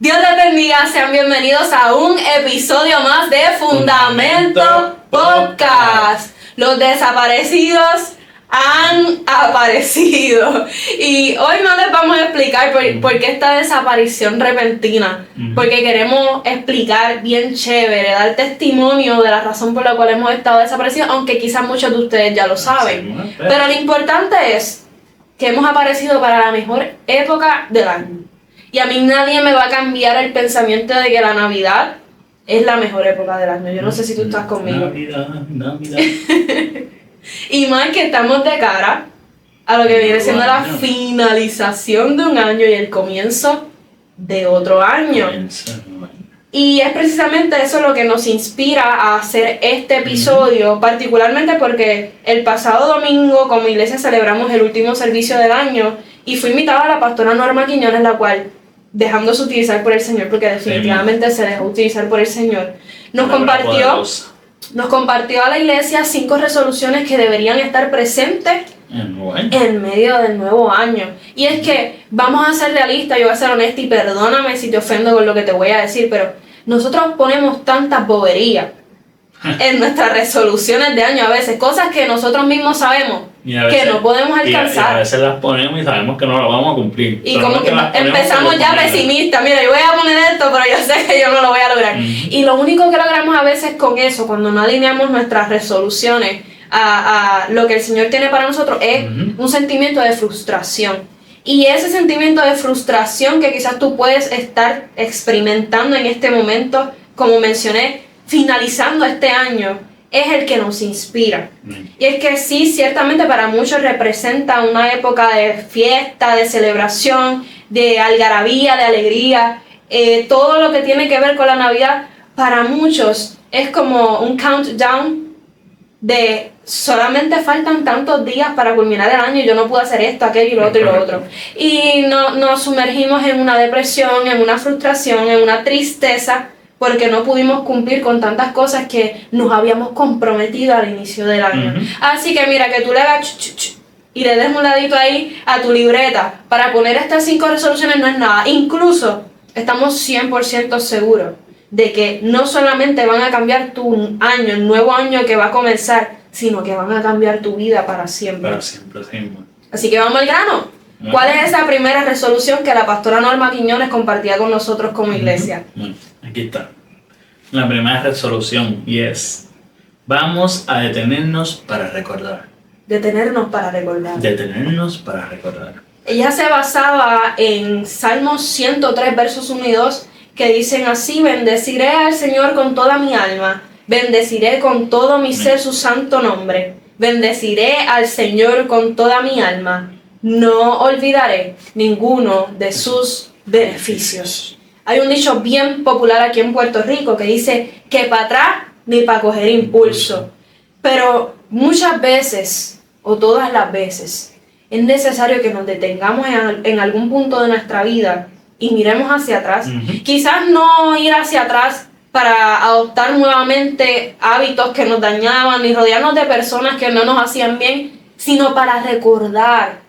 Dios les bendiga, sean bienvenidos a un episodio más de Fundamento Podcast. Los desaparecidos han aparecido. Y hoy no les vamos a explicar por qué esta desaparición repentina. Porque queremos explicar bien chévere, dar testimonio de la razón por la cual hemos estado desaparecidos, aunque quizás muchos de ustedes ya lo saben. Pero lo importante es que hemos aparecido para la mejor época del año. Y a mí nadie me va a cambiar el pensamiento de que la Navidad es la mejor época del año. Yo no sé si tú estás conmigo. Navidad. Y más que estamos de cara a lo que viene siendo la finalización de un año y el comienzo de otro año. Y es precisamente eso lo que nos inspira a hacer este episodio, particularmente porque el pasado domingo como iglesia celebramos el último servicio del año y fui invitada a la pastora Norma Quiñones, la cual, dejándose utilizar por el Señor, porque definitivamente se dejó utilizar por el Señor, nos compartió a la iglesia 5 resoluciones que deberían estar presentes en medio del nuevo año. Y es que vamos a ser realistas, yo voy a ser honesta y perdóname si te ofendo con lo que te voy a decir, pero nosotros ponemos tantas boberías en nuestras resoluciones de año a veces, cosas que nosotros mismos sabemos que no podemos alcanzar. Y a veces las ponemos y sabemos que no las vamos a cumplir. Y como que empezamos ya pesimistas, mira, yo voy a poner esto, pero yo sé que yo no lo voy a lograr. Y lo único que logramos a veces con eso, cuando no alineamos nuestras resoluciones a lo que el Señor tiene para nosotros, es un sentimiento de frustración. Y ese sentimiento de frustración que quizás tú puedes estar experimentando en este momento, como mencioné, finalizando este año, es el que nos inspira. Y es que sí, ciertamente para muchos representa una época de fiesta, de celebración, de algarabía, de alegría. Todo lo que tiene que ver con la Navidad, para muchos es como un countdown de solamente faltan tantos días para culminar el año y yo no puedo hacer esto, aquello y lo otro y lo otro. Y nos sumergimos en una depresión, en una frustración, en una tristeza, porque no pudimos cumplir con tantas cosas que nos habíamos comprometido al inicio del año. Así que mira, que tú le hagas y le des un ladito ahí a tu libreta para poner estas 5 resoluciones no es nada. Incluso estamos 100% seguros de que no solamente van a cambiar tu año, el nuevo año que va a comenzar, sino que van a cambiar tu vida para siempre. Para siempre, sí. Así que vamos al grano. ¿Cuál es esa primera resolución que la pastora Norma Quiñones compartía con nosotros como iglesia? Aquí está. La primera resolución y es: vamos a detenernos para recordar. Detenernos para recordar. Detenernos para recordar. Ella se basaba en Salmos 103, versos 1 y 2, que dicen así: bendeciré al Señor con toda mi alma, bendeciré con todo mi ser su santo nombre, bendeciré al Señor con toda mi alma, no olvidaré ninguno de sus beneficios. Hay un dicho bien popular aquí en Puerto Rico que dice que para atrás ni para coger impulso. Pero muchas veces, o todas las veces, es necesario que nos detengamos en algún punto de nuestra vida y miremos hacia atrás. Quizás no ir hacia atrás para adoptar nuevamente hábitos que nos dañaban ni rodearnos de personas que no nos hacían bien, sino para recordar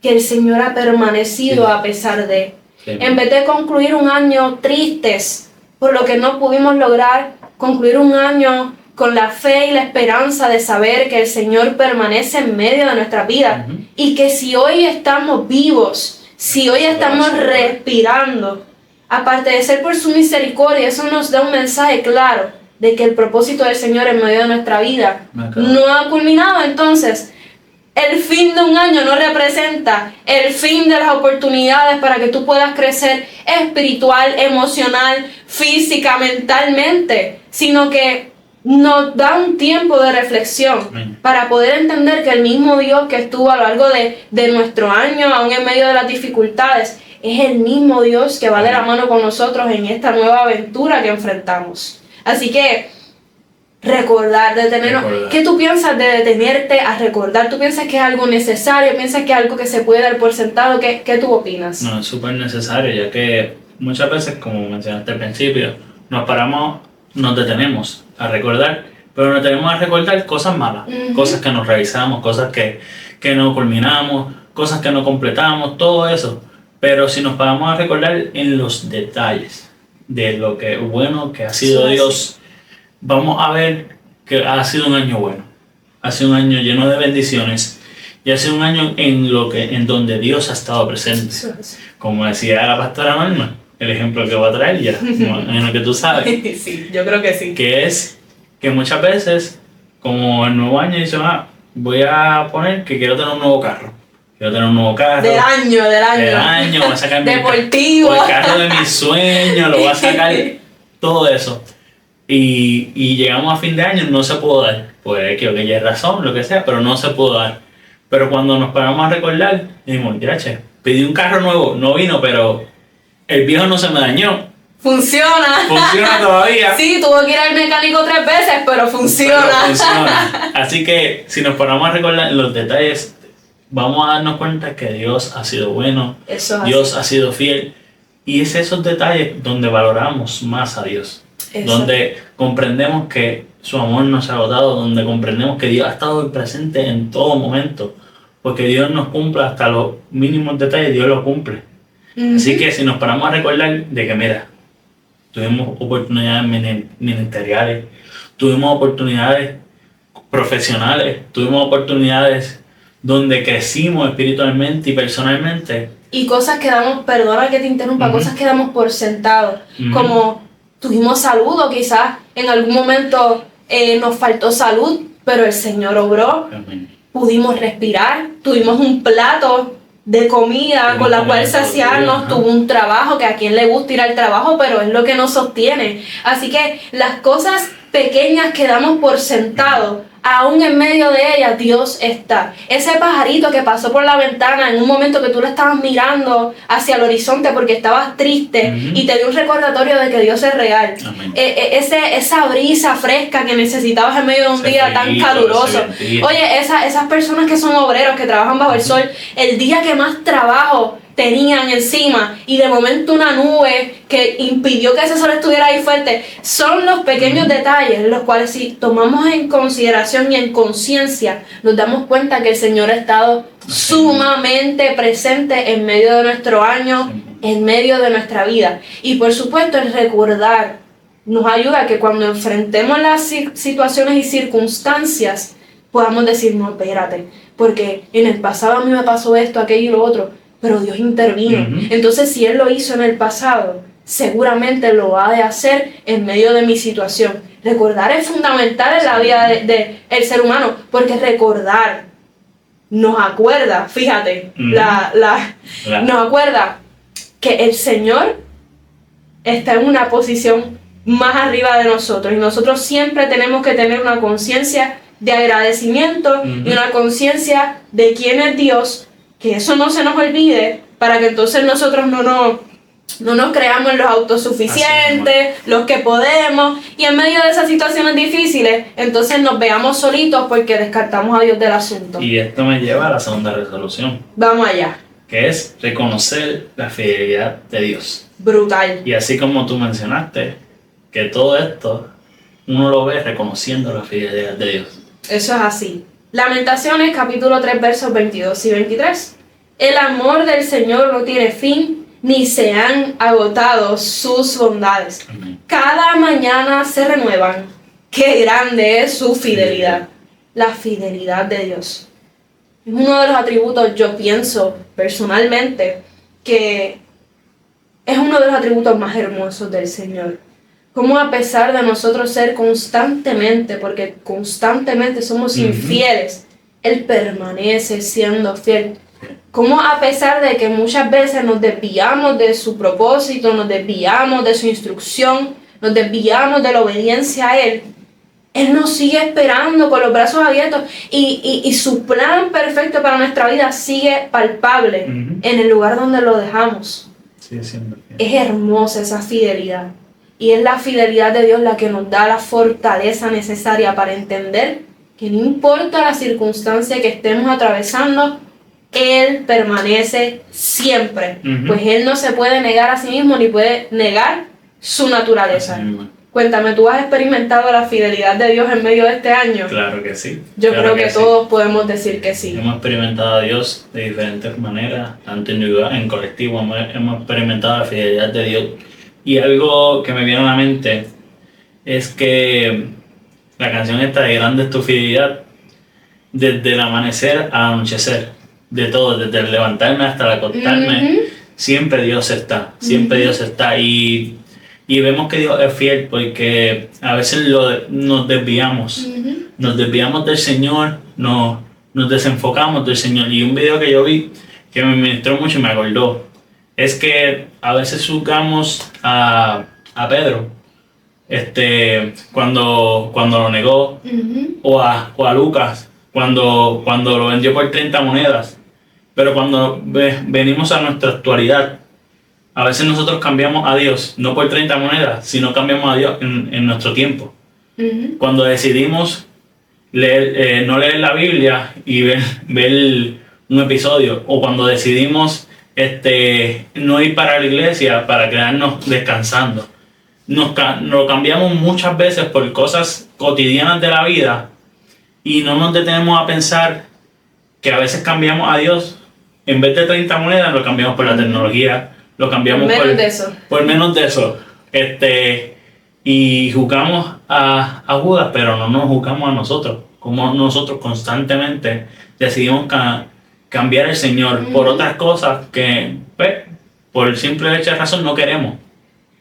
que el Señor ha permanecido a pesar de. En vez de concluir un año tristes por lo que no pudimos lograr, concluir un año con la fe y la esperanza de saber que el Señor permanece en medio de nuestra vida y que si hoy estamos vivos, si hoy estamos respirando, aparte de ser por su misericordia, eso nos da un mensaje claro de que el propósito del Señor en medio de nuestra vida no ha culminado. Entonces, el fin de un año no representa el fin de las oportunidades para que tú puedas crecer espiritual, emocional, física, mentalmente, sino que nos da un tiempo de reflexión para poder entender que el mismo Dios que estuvo a lo largo de nuestro año, aún en medio de las dificultades, es el mismo Dios que va de la mano con nosotros en esta nueva aventura que enfrentamos. Así que recordar, detenernos. ¿Qué tú piensas de detenerte a recordar? ¿Tú piensas que es algo necesario? ¿Piensas que es algo que se puede dar por sentado? ¿Qué tú opinas? No, es súper necesario, ya que muchas veces, como mencionaste al principio, nos detenemos a recordar, pero nos detenemos a recordar cosas malas, cosas que no realizamos, cosas que no culminamos, cosas que no completamos, todo eso. Pero si nos paramos a recordar en los detalles de lo que bueno que ha sido Sí, Dios, vamos a ver que ha sido un año bueno. Ha sido un año lleno de bendiciones y ha sido un año en donde Dios ha estado presente. Como decía la pastora Norma, el ejemplo que voy a traer ya, en lo que tú sabes, Sí, yo creo que sí. que es que muchas veces, como el nuevo año, dicen, voy a poner que quiero tener un nuevo carro. Quiero tener un nuevo carro. Del año. Del año, voy a sacar Deportivo. o el carro de mis sueños, lo voy a sacar, todo eso. Y llegamos a fin de año, no se pudo dar. Pues que haya razón, lo que sea, pero no se pudo dar. Pero cuando nos paramos a recordar, dijimos, gracias, pedí un carro nuevo, no vino, pero el viejo no se me dañó. Funciona. Funciona todavía. Sí, tuvo que ir al mecánico 3 veces, pero funciona. Pero funciona. Así que si nos paramos a recordar los detalles, vamos a darnos cuenta que Dios ha sido bueno, Dios ha sido fiel. Y es esos detalles donde valoramos más a Dios. Donde comprendemos que su amor no se ha agotado, donde comprendemos que Dios ha estado presente en todo momento. Porque Dios nos cumple hasta los mínimos detalles, Dios los cumple. Así que si nos paramos a recordar de que, mira, tuvimos oportunidades ministeriales, tuvimos oportunidades profesionales, tuvimos oportunidades donde crecimos espiritualmente y personalmente. Y cosas que damos, perdona que te interrumpa, cosas que damos por sentado. Como tuvimos salud o quizás en algún momento nos faltó salud, pero el Señor obró. Pudimos respirar, tuvimos un plato de comida con la cual saciarnos, tuvo un trabajo, que a quien le gusta ir al trabajo, pero es lo que nos sostiene. Así que las cosas pequeñas que damos por sentado, aún en medio de ellas, Dios está. Ese pajarito que pasó por la ventana en un momento que tú lo estabas mirando hacia el horizonte porque estabas triste y te dio un recordatorio de que Dios es real. Esa brisa fresca que necesitabas en medio de un día tan caluroso. Oye, esas personas que son obreros, que trabajan bajo el sol, el día que más trabajo tenían encima y de momento una nube que impidió que ese sol estuviera ahí fuerte, son los pequeños detalles los cuales, si tomamos en consideración y en conciencia, nos damos cuenta que el Señor ha estado sumamente presente en medio de nuestro año, en medio de nuestra vida. Y por supuesto el recordar nos ayuda a que cuando enfrentemos las situaciones y circunstancias podamos decir, no, espérate, porque en el pasado a mí me pasó esto, aquello y lo otro, pero Dios intervino. Entonces, si Él lo hizo en el pasado, seguramente lo ha de hacer en medio de mi situación. Recordar es fundamental en la vida del ser humano, porque recordar nos acuerda, fíjate, nos acuerda que el Señor está en una posición más arriba de nosotros, y nosotros siempre tenemos que tener una conciencia de agradecimiento y una conciencia de quién es Dios, que eso no se nos olvide, para que entonces nosotros no nos creamos los autosuficientes, los que podemos, y en medio de esas situaciones difíciles, entonces nos veamos solitos porque descartamos a Dios del asunto. Y esto me lleva a la segunda resolución. Vamos allá. Que es reconocer la fidelidad de Dios. Brutal. Y así como tú mencionaste, que todo esto uno lo ve reconociendo la fidelidad de Dios. Eso es así. Lamentaciones, capítulo 3, versos 22 y 23. El amor del Señor no tiene fin, ni se han agotado sus bondades. Amén. Cada mañana se renuevan. Qué grande es su fidelidad. La fidelidad de Dios. Es uno de los atributos, yo pienso personalmente, que es uno de los atributos más hermosos del Señor. Cómo a pesar de nosotros ser constantemente, porque constantemente somos infieles, Él permanece siendo fiel. Cómo a pesar de que muchas veces nos desviamos de su propósito, nos desviamos de su instrucción, nos desviamos de la obediencia a Él, Él nos sigue esperando con los brazos abiertos y su plan perfecto para nuestra vida sigue palpable en el lugar donde lo dejamos. Sí, siempre. Es hermosa esa fidelidad. Y es la fidelidad de Dios la que nos da la fortaleza necesaria para entender que no importa la circunstancia que estemos atravesando, Él permanece siempre. Pues Él no se puede negar a sí mismo ni puede negar su naturaleza. Cuéntame, ¿tú has experimentado la fidelidad de Dios en medio de este año? Claro que sí. Yo claro creo que todos podemos decir que sí. Hemos experimentado a Dios de diferentes maneras, tanto individual, en colectivo, hemos experimentado la fidelidad de Dios. Y algo que me viene a la mente es que la canción esta de Grande es tu fidelidad, desde el amanecer al anochecer, de todo, desde el levantarme hasta el acostarme, siempre Dios está, siempre Dios está. Y vemos que Dios es fiel porque a veces nos desviamos del Señor, nos desenfocamos del Señor. Y un video que yo vi que me ministró mucho y me acordó, es que a veces juzgamos a Pedro cuando lo negó, o a Lucas cuando lo vendió por 30 monedas. Pero cuando venimos a nuestra actualidad, a veces nosotros cambiamos a Dios, no por 30 monedas, sino cambiamos a Dios en nuestro tiempo. Cuando decidimos no leer la Biblia y ver un episodio, o cuando decidimos no ir para la iglesia para quedarnos descansando. Lo cambiamos muchas veces por cosas cotidianas de la vida y no nos detenemos a pensar que a veces cambiamos a Dios, en vez de 30 monedas lo cambiamos por la tecnología. Lo cambiamos por menos de eso. Y juzgamos a Judas, pero no nos juzgamos a nosotros. Como nosotros constantemente decidimos cambiar al Señor por otras cosas que, por el simple hecho de razón, no queremos.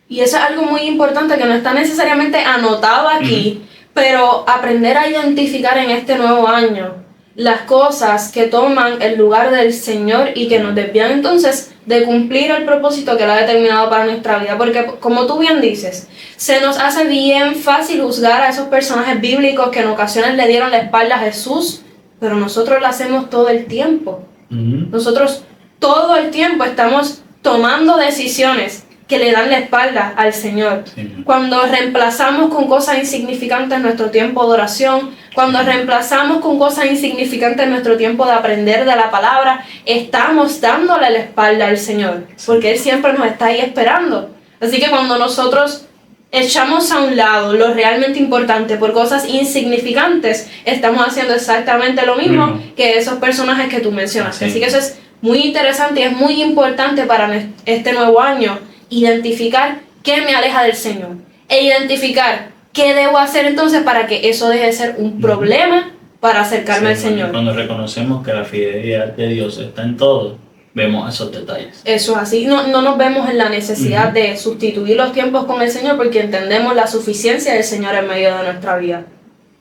Y eso es algo muy importante que no está necesariamente anotado aquí, pero aprender a identificar en este nuevo año las cosas que toman el lugar del Señor y que nos desvían entonces de cumplir el propósito que Él ha determinado para nuestra vida. Porque como tú bien dices, se nos hace bien fácil juzgar a esos personajes bíblicos que en ocasiones le dieron la espalda a Jesús, pero nosotros lo hacemos todo el tiempo. Nosotros todo el tiempo estamos tomando decisiones que le dan la espalda al Señor. Cuando reemplazamos con cosas insignificantes nuestro tiempo de oración, cuando reemplazamos con cosas insignificantes nuestro tiempo de aprender de la palabra, estamos dándole la espalda al Señor, porque Él siempre nos está ahí esperando. Así que cuando nosotros echamos a un lado lo realmente importante por cosas insignificantes, estamos haciendo exactamente lo mismo que esos personajes que tú mencionaste. Así que eso es muy interesante y es muy importante para este nuevo año, identificar qué me aleja del Señor e identificar qué debo hacer entonces para que eso deje de ser un problema para acercarme al Señor. Cuando reconocemos que la fidelidad de Dios está en todo, vemos esos detalles. Eso es así, no nos vemos en la necesidad de sustituir los tiempos con el Señor porque entendemos la suficiencia del Señor en medio de nuestra vida.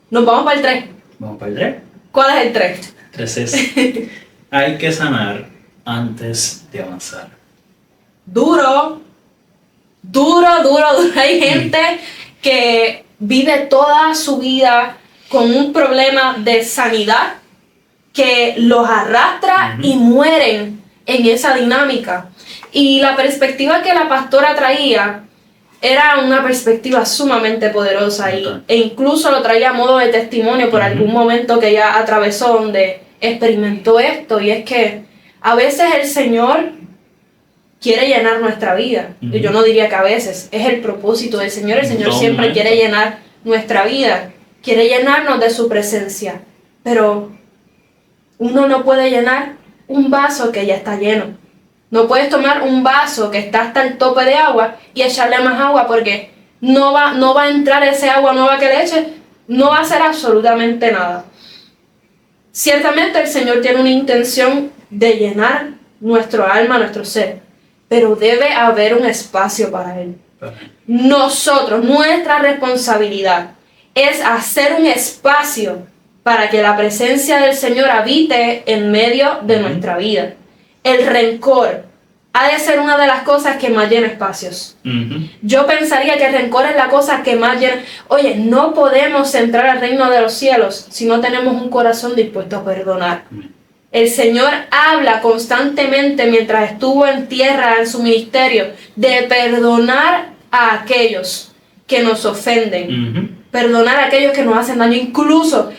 Nos vamos para el 3. ¿Vamos para el 3? ¿Cuál es el 3? 3 es, hay que sanar antes de avanzar. Duro. Hay gente que vive toda su vida con un problema de sanidad que los arrastra y mueren en esa dinámica. Y la perspectiva que la pastora traía era una perspectiva sumamente poderosa e incluso lo traía a modo de testimonio por algún momento que ella atravesó donde experimentó esto. Y es que a veces el Señor quiere llenar nuestra vida. Yo no diría que a veces, es el propósito del Señor. El Señor siempre quiere llenar nuestra vida, quiere llenarnos de su presencia, pero uno no puede llenar un vaso que ya está lleno. No puedes tomar un vaso que está hasta el tope de agua y echarle más agua porque no va a entrar ese agua nueva que le eches, no va a hacer absolutamente nada. Ciertamente el Señor tiene una intención de llenar nuestro alma, nuestro ser, pero debe haber un espacio para Él. Nuestra responsabilidad es hacer un espacio para que la presencia del Señor habite en medio de nuestra vida. El rencor ha de ser una de las cosas que más llena espacios. Yo pensaría que el rencor es la cosa que más llena. Oye, no podemos entrar al reino de los cielos si no tenemos un corazón dispuesto a perdonar. El Señor habla constantemente mientras estuvo en tierra en su ministerio de perdonar a aquellos que nos ofenden, perdonar a aquellos que nos hacen daño. Incluso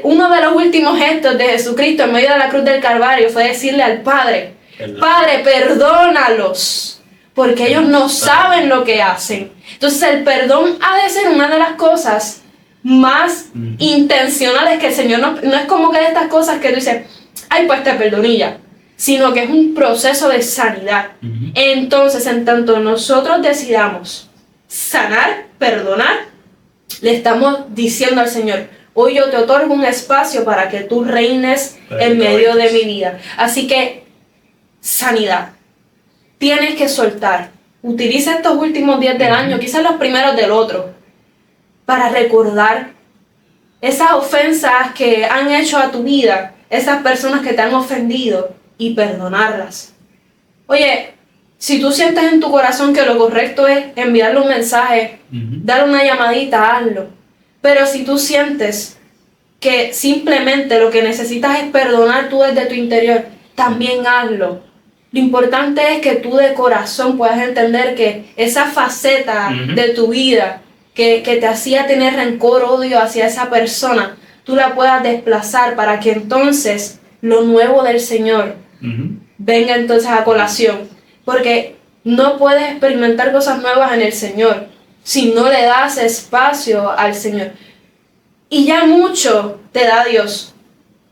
uno de los últimos gestos de Jesucristo en medio de la cruz del Calvario fue decirle al Padre, Padre, perdónalos porque ellos no saben lo que hacen. Entonces el perdón ha de ser una de las cosas más intencionales que el Señor no es como que de estas cosas que tú dices, ay, pues te perdoné ya, sino que es un proceso de sanidad. Entonces, en tanto nosotros decidamos sanar, perdonar, le estamos diciendo al Señor, hoy yo te otorgo un espacio para que tú reines en medio de mi vida. Así que, sanidad. Tienes que soltar. Utiliza estos últimos días del año, quizás los primeros del otro, para recordar esas ofensas que han hecho a tu vida, esas personas que te han ofendido, y perdonarlas. Oye, si tú sientes en tu corazón que lo correcto es enviarle un mensaje, darle una llamadita, hazlo. Pero si tú sientes que simplemente lo que necesitas es perdonar tú desde tu interior, también hazlo. Lo importante es que tú de corazón puedas entender que esa faceta de tu vida que te hacía tener rencor, odio hacia esa persona, tú la puedas desplazar para que entonces lo nuevo del Señor venga entonces a colación. Porque no puedes experimentar cosas nuevas en el Señor si no le das espacio al Señor. Y ya mucho te da Dios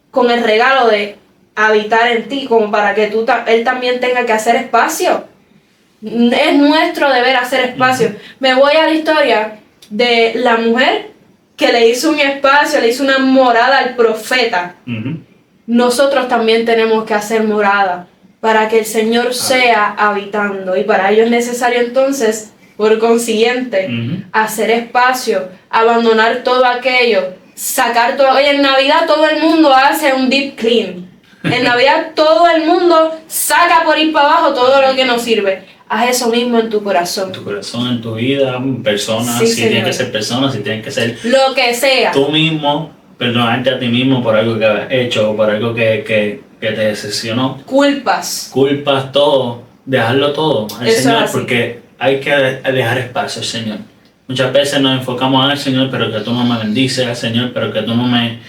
con el regalo de habitar en ti, como para que Él también tenga que hacer espacio. Es nuestro deber hacer espacio. Me voy a la historia de la mujer que le hizo un espacio, le hizo una morada al profeta. Nosotros también tenemos que hacer morada para que el Señor sea habitando, y para ello es necesario entonces, por consiguiente, hacer espacio, abandonar todo aquello, sacar todo. Oye, en Navidad todo el mundo hace un deep clean. En Navidad todo el mundo saca por ir para abajo todo lo que no sirve. Haz eso mismo en tu corazón. En tu corazón, en tu vida, personas, sí, si tienen que ser personas, si tienen que ser lo que sea. Tú mismo, perdonarte a ti mismo por algo que has hecho o por algo que te decepcionó. Culpas, todo, dejarlo todo al eso Señor, es porque hay que dejar espacio al Señor. Muchas veces nos enfocamos al Señor, pero que tú no me bendices, al Señor, pero que tú no me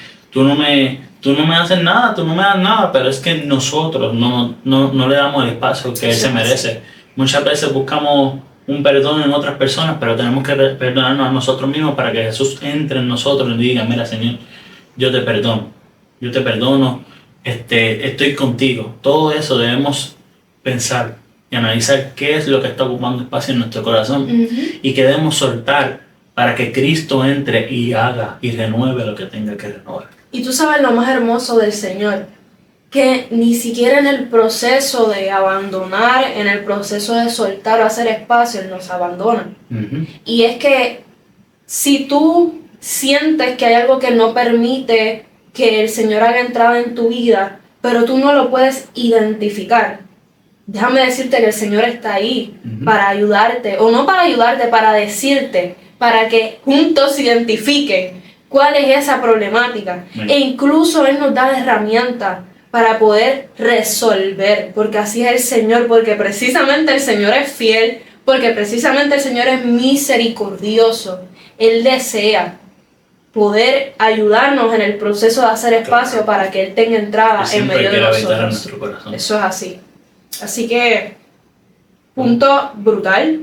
haces nada, tú no me das nada, pero es que nosotros no le damos el espacio que Él se merece. Muchas veces buscamos un perdón en otras personas, pero tenemos que perdonarnos a nosotros mismos para que Jesús entre en nosotros y diga, mira, Señor, yo te perdono, estoy contigo. Todo eso debemos pensar y analizar qué es lo que está ocupando espacio en nuestro corazón y que debemos soltar para que Cristo entre y haga y renueve lo que tenga que renovar. Y tú sabes lo más hermoso del Señor, que ni siquiera en el proceso de abandonar, en el proceso de soltar o hacer espacio, Él nos abandona. Y es que si tú sientes que hay algo que no permite que el Señor haga entrada en tu vida, pero tú no lo puedes identificar, déjame decirte que el Señor está ahí para ayudarte, o no para ayudarte, para decirte, para que juntos se identifiquen cuál es esa problemática. E incluso Él nos da herramientas para poder resolver, porque así es el Señor, porque precisamente el Señor es fiel, porque precisamente el Señor es misericordioso. Él desea poder ayudarnos en el proceso de hacer espacio para que Él tenga entrada en medio de nosotros. Eso es así. Así que, punto brutal.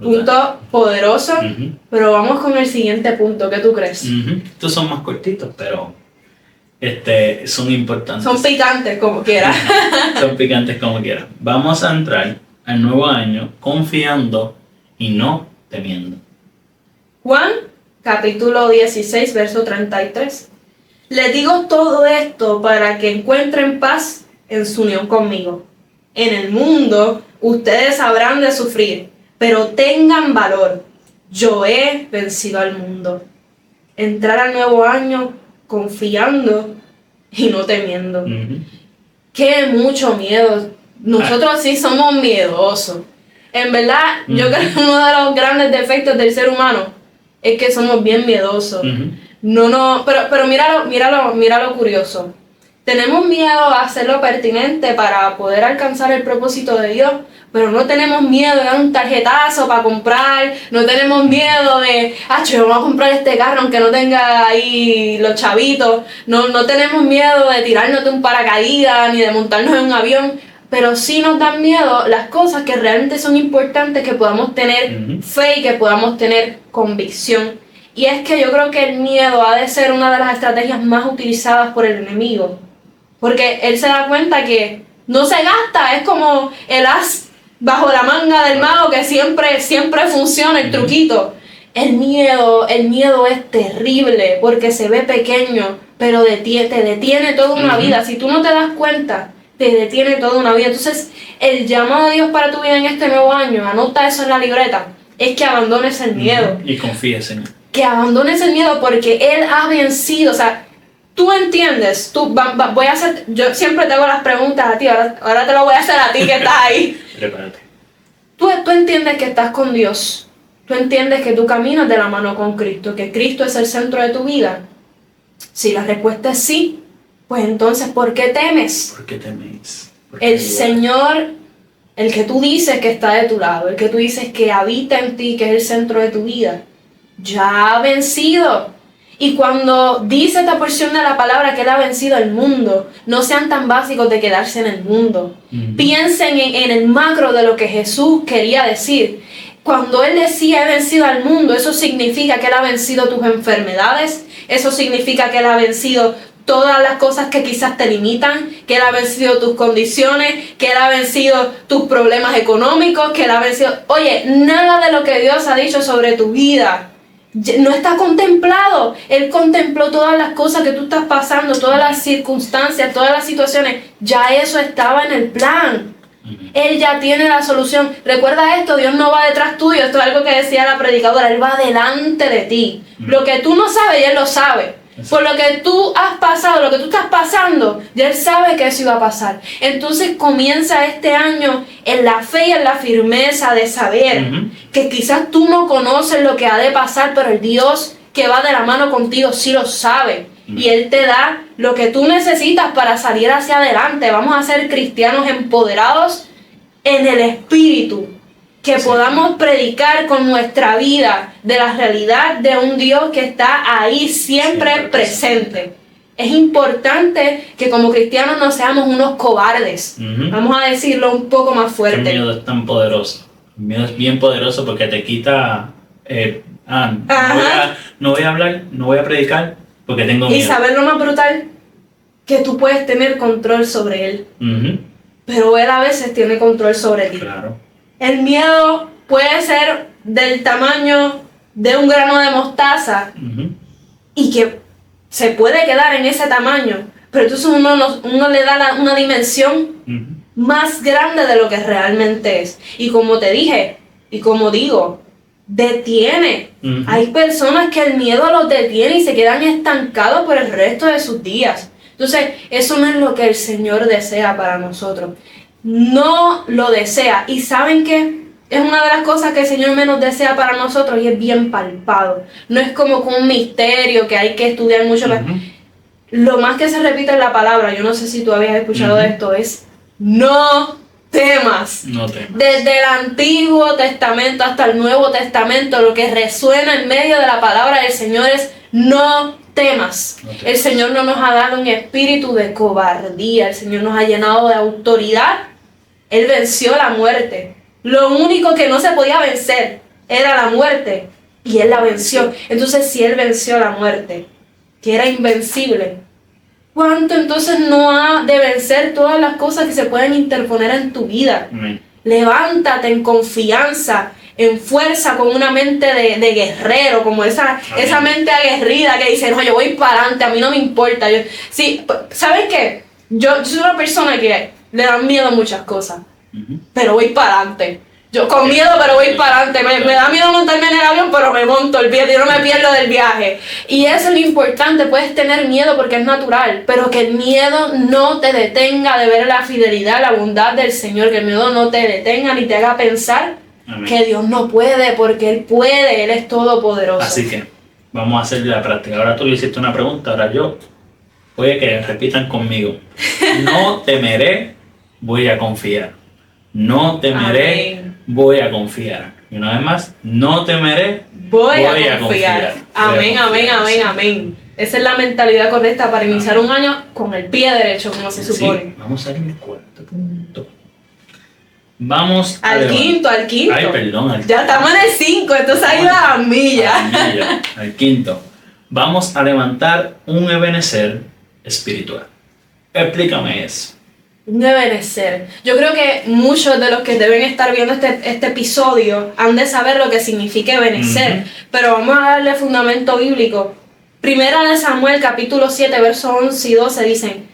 Punto poderoso, pero vamos con el siguiente punto. ¿Qué tú crees? Estos son más cortitos, pero son importantes. Son picantes como quiera. Son picantes como quiera. Vamos a entrar al nuevo año confiando y no temiendo. Juan, capítulo 16, verso 33. Les digo todo esto para que encuentren paz en su unión conmigo. En el mundo ustedes habrán de sufrir, pero tengan valor. Yo he vencido al mundo. Entrar al nuevo año confiando y no temiendo. Qué mucho miedo. Nosotros sí somos miedosos. En verdad, yo creo que uno de los grandes defectos del ser humano es que somos bien miedosos. Pero mira lo curioso. Tenemos miedo a hacer lo pertinente para poder alcanzar el propósito de Dios, pero no tenemos miedo de dar un tarjetazo para comprar, no tenemos miedo de, vamos a comprar este carro aunque no tenga ahí los chavitos, no tenemos miedo de tirarnos de un paracaídas ni de montarnos en un avión, pero sí nos dan miedo las cosas que realmente son importantes, que podamos tener fe y que podamos tener convicción. Y es que yo creo que el miedo ha de ser una de las estrategias más utilizadas por el enemigo, porque él se da cuenta que no se gasta, es como el as bajo la manga del mago que siempre funciona el truquito. El miedo es terrible porque se ve pequeño, pero te detiene toda una vida. Si tú no te das cuenta, te detiene toda una vida. Entonces, el llamado de Dios para tu vida en este nuevo año, anota eso en la libreta, es que abandones el miedo. Y confíes en Él. Que abandones el miedo porque Él ha vencido. O sea, tú entiendes, yo siempre te hago las preguntas a ti, ahora te lo voy a hacer a ti que estás ahí. Prepárate. Tú entiendes que estás con Dios. Tú entiendes que tú caminas de la mano con Cristo, que Cristo es el centro de tu vida. Si la respuesta es sí, pues entonces, ¿por qué temes? ¿Por qué teméis? El Señor, el que tú dices que está de tu lado, el que tú dices que habita en ti, que es el centro de tu vida, ya ha vencido. Y cuando dice esta porción de la palabra que Él ha vencido el mundo, no sean tan básicos de quedarse en el mundo. Piensen en el macro de lo que Jesús quería decir. Cuando Él decía he vencido al mundo, eso significa que Él ha vencido tus enfermedades, eso significa que Él ha vencido todas las cosas que quizás te limitan, que Él ha vencido tus condiciones, que Él ha vencido tus problemas económicos, que Él ha vencido... Oye, nada de lo que Dios ha dicho sobre tu vida no está contemplado. Él contempló todas las cosas que tú estás pasando, todas las circunstancias, todas las situaciones. Ya eso estaba en el plan. Él ya tiene la solución. Recuerda esto, Dios no va detrás tuyo. Esto es algo que decía la predicadora. Él va delante de ti. Lo que tú no sabes, Él lo sabe. Por lo que tú has pasado, lo que tú estás pasando, ya Él sabe que eso iba a pasar. Entonces comienza este año en la fe y en la firmeza de saber que quizás tú no conoces lo que ha de pasar, pero el Dios que va de la mano contigo sí lo sabe. Y Él te da lo que tú necesitas para salir hacia adelante. Vamos a ser cristianos empoderados en el Espíritu. Que podamos predicar con nuestra vida de la realidad de un Dios que está ahí siempre presente. Es importante que como cristianos no seamos unos cobardes. Vamos a decirlo un poco más fuerte. El miedo es tan poderoso. El miedo es bien poderoso porque te quita... no voy a hablar, no voy a predicar porque tengo miedo. Y saber lo más brutal, que tú puedes tener control sobre Él. Pero Él a veces tiene control sobre ti. Claro. El miedo puede ser del tamaño de un grano de mostaza y que se puede quedar en ese tamaño, pero entonces uno le da una dimensión más grande de lo que realmente es. Y como te dije, y como digo, detiene. Hay personas que el miedo los detiene y se quedan estancados por el resto de sus días. Entonces, eso no es lo que el Señor desea para nosotros. No lo desea. ¿Y saben qué? Es una de las cosas que el Señor menos desea para nosotros y es bien palpado. No es como con un misterio que hay que estudiar mucho. Lo más que se repite en la palabra, yo no sé si tú habías escuchado de esto, es no temas. No temas. Desde el Antiguo Testamento hasta el Nuevo Testamento, lo que resuena en medio de la palabra del Señor es no temas. El Señor no nos ha dado un espíritu de cobardía. El Señor nos ha llenado de autoridad. Él venció la muerte. Lo único que no se podía vencer era la muerte. Y Él la venció. Entonces, si Él venció la muerte, que era invencible, ¿cuánto entonces no ha de vencer todas las cosas que se pueden interponer en tu vida? Levántate en confianza, en fuerza, con una mente de guerrero, como esa mente aguerrida que dice, no, yo voy para adelante, a mí no me importa. Sí, ¿saben qué? Yo soy una persona que le dan miedo a muchas cosas, pero voy para adelante. Yo con miedo, pero voy para adelante. Me da miedo montarme en el avión, pero me monto el viaje, yo no me pierdo del viaje. Y eso es lo importante, puedes tener miedo porque es natural, pero que el miedo no te detenga de ver la fidelidad, la bondad del Señor, que el miedo no te detenga ni te haga pensar que Dios no puede, porque Él puede, Él es todopoderoso. Así que vamos a hacer la práctica. Ahora tú le hiciste una pregunta, ahora yo. Puede que repitan conmigo. No temeré, voy a confiar. No temeré, voy a confiar. Y una vez más, no temeré, voy a confiar. Amén, amén, amén, amén. Esa es la mentalidad correcta para iniciar un año con el pie derecho, como se supone. Sí, vamos a ir al cuarto punto. Vamos al quinto. Ay, perdón. Ya estamos en el 5, entonces ahí va a milla. Al quinto. Vamos a levantar un Ebenezer espiritual. Explícame eso. Un Ebenezer. Yo creo que muchos de los que deben estar viendo este episodio han de saber lo que significa Ebenezer, pero vamos a darle fundamento bíblico. Primera de Samuel, capítulo 7, versos 11 y 12 dicen: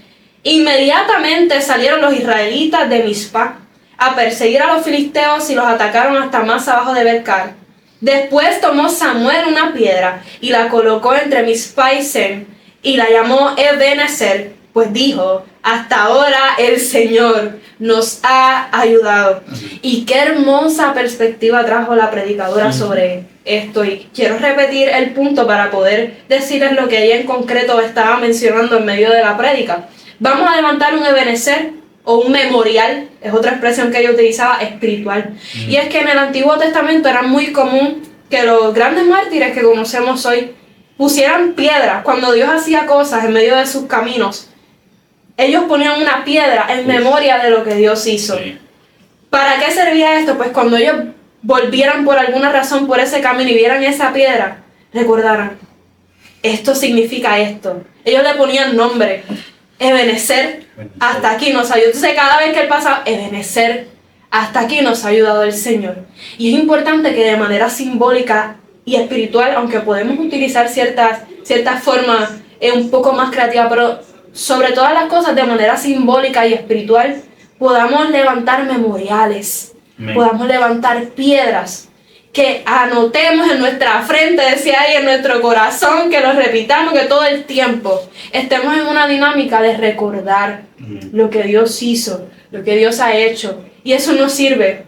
inmediatamente salieron los israelitas de Mizpah a perseguir a los filisteos y los atacaron hasta más abajo de Belcar. Después tomó Samuel una piedra y la colocó entre Mizpah y Sen y la llamó Ebenezer, pues dijo: hasta ahora el Señor nos ha ayudado. Y qué hermosa perspectiva trajo la predicadora sobre esto. Y quiero repetir el punto para poder decirles lo que ella en concreto estaba mencionando en medio de la prédica. Vamos a levantar un Ebenezer o un memorial, es otra expresión que ella utilizaba, espiritual. Y es que en el Antiguo Testamento era muy común que los grandes mártires que conocemos hoy pusieran piedras. Cuando Dios hacía cosas en medio de sus caminos, ellos ponían una piedra en memoria de lo que Dios hizo. Sí. ¿Para qué servía esto? Pues cuando ellos volvieran por alguna razón por ese camino y vieran esa piedra, recordaran: esto significa esto. Ellos le ponían nombre. Ebenezer, hasta aquí nos ayudó. Entonces cada vez que él pasaba, Ebenezer, hasta aquí nos ha ayudado el Señor. Y es importante que de manera simbólica y espiritual, aunque podemos utilizar ciertas formas un poco más creativas, pero sobre todas las cosas de manera simbólica y espiritual, podamos levantar memoriales, podamos levantar piedras, que anotemos en nuestra frente, decía ahí, en nuestro corazón, que lo repitamos, que todo el tiempo estemos en una dinámica de recordar lo que Dios hizo, lo que Dios ha hecho. Y eso nos sirve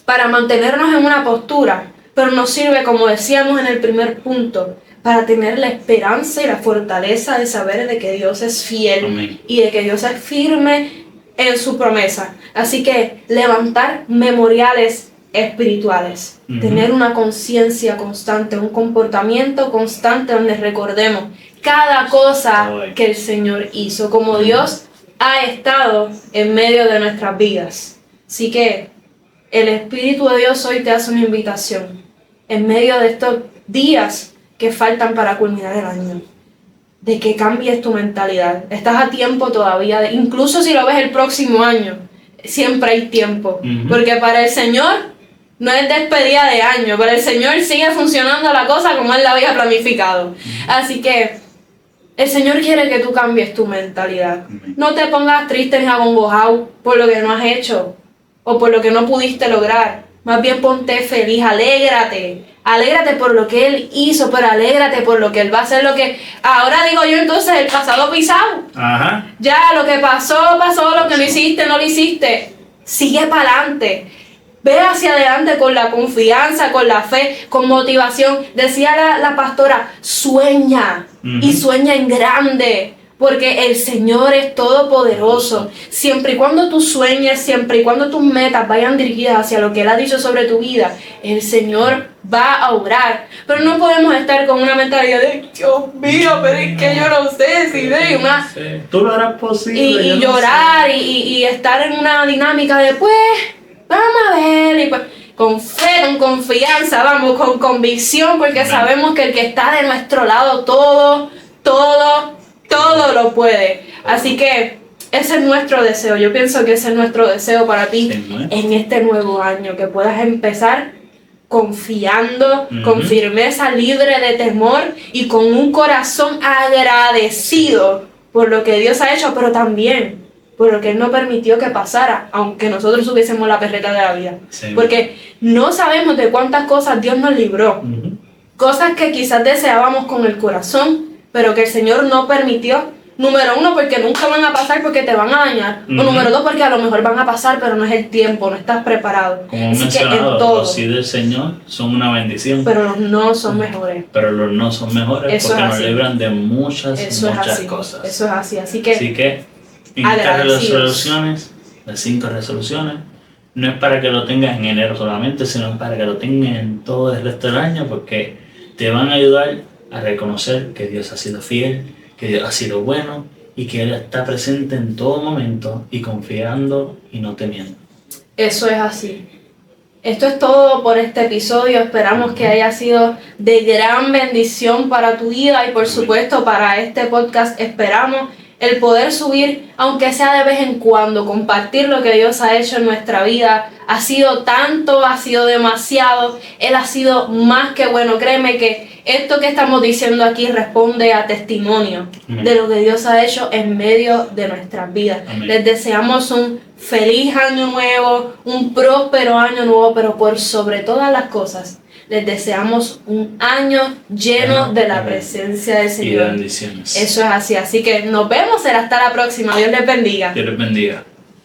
para mantenernos en una postura, pero nos sirve, como decíamos en el primer punto, para tener la esperanza y la fortaleza de saber de que Dios es fiel y de que Dios es firme en su promesa. Así que levantar memoriales espirituales, tener una conciencia constante, un comportamiento constante donde recordemos cada cosa que el Señor hizo, como Dios ha estado en medio de nuestras vidas. Así que el Espíritu de Dios hoy te hace una invitación en medio de estos días que faltan para culminar el año, de que cambies tu mentalidad. Estás a tiempo todavía, incluso si lo ves el próximo año, siempre hay tiempo, porque para el Señor no es despedida de año, para el Señor sigue funcionando la cosa como Él la había planificado. Así que el Señor quiere que tú cambies tu mentalidad. No te pongas triste ni acongojado por lo que no has hecho o por lo que no pudiste lograr. Más bien ponte feliz, alégrate. Alégrate por lo que Él hizo, pero alégrate por lo que Él va a hacer. Lo que ahora digo yo, entonces, el pasado pisado. Ya, lo que pasó, lo que no hiciste, no lo hiciste. Sigue para adelante. Ve hacia adelante con la confianza, con la fe, con motivación. Decía la pastora, sueña y sueña en grande, porque el Señor es todopoderoso. Siempre y cuando tú sueñes, siempre y cuando tus metas vayan dirigidas hacia lo que Él ha dicho sobre tu vida, el Señor va a obrar. Pero no podemos estar con una mentalidad de Dios mío, pero es que yo no sé si de una... Tú lo harás posible. Y llorar y estar en una dinámica de pues... vamos a ver, y pues, con fe, con confianza, vamos, con convicción, porque sabemos que el que está de nuestro lado todo lo puede. Así que ese es nuestro deseo. Yo pienso que ese es nuestro deseo para ti en este nuevo año, que puedas empezar confiando, con firmeza, libre de temor y con un corazón agradecido por lo que Dios ha hecho, pero también por lo que Él no permitió que pasara, aunque nosotros subiésemos la perreta de la vida. Porque no sabemos de cuántas cosas Dios nos libró. Cosas que quizás deseábamos con el corazón, pero que el Señor no permitió. Número uno, porque nunca van a pasar porque te van a dañar. O número dos, porque a lo mejor van a pasar, pero no es el tiempo, no estás preparado. Como mencionado, los sí del Señor son una bendición. Pero los no son mejores. Pero los no son mejores. Eso porque nos libran de muchas cosas. Eso es así. Así que en estas resoluciones, las 5 resoluciones, no es para que lo tengas en enero solamente, sino para que lo tengas en todo el resto del año, porque te van a ayudar a reconocer que Dios ha sido fiel, que Dios ha sido bueno y que Él está presente en todo momento y confiando y no temiendo. Eso es así. Esto es todo por este episodio. Esperamos que haya sido de gran bendición para tu vida y por supuesto para este podcast esperamos el poder subir, aunque sea de vez en cuando, compartir lo que Dios ha hecho en nuestra vida. Ha sido tanto, ha sido demasiado, Él ha sido más que bueno. Créeme que esto que estamos diciendo aquí responde a testimonio de lo que Dios ha hecho en medio de nuestras vidas. Amén. Les deseamos un feliz año nuevo, un próspero año nuevo, pero por sobre todas las cosas, les deseamos un año lleno de la presencia del Señor. Y de bendiciones. Eso es así. Así que nos vemos. Será hasta la próxima. Dios les bendiga. Dios les bendiga.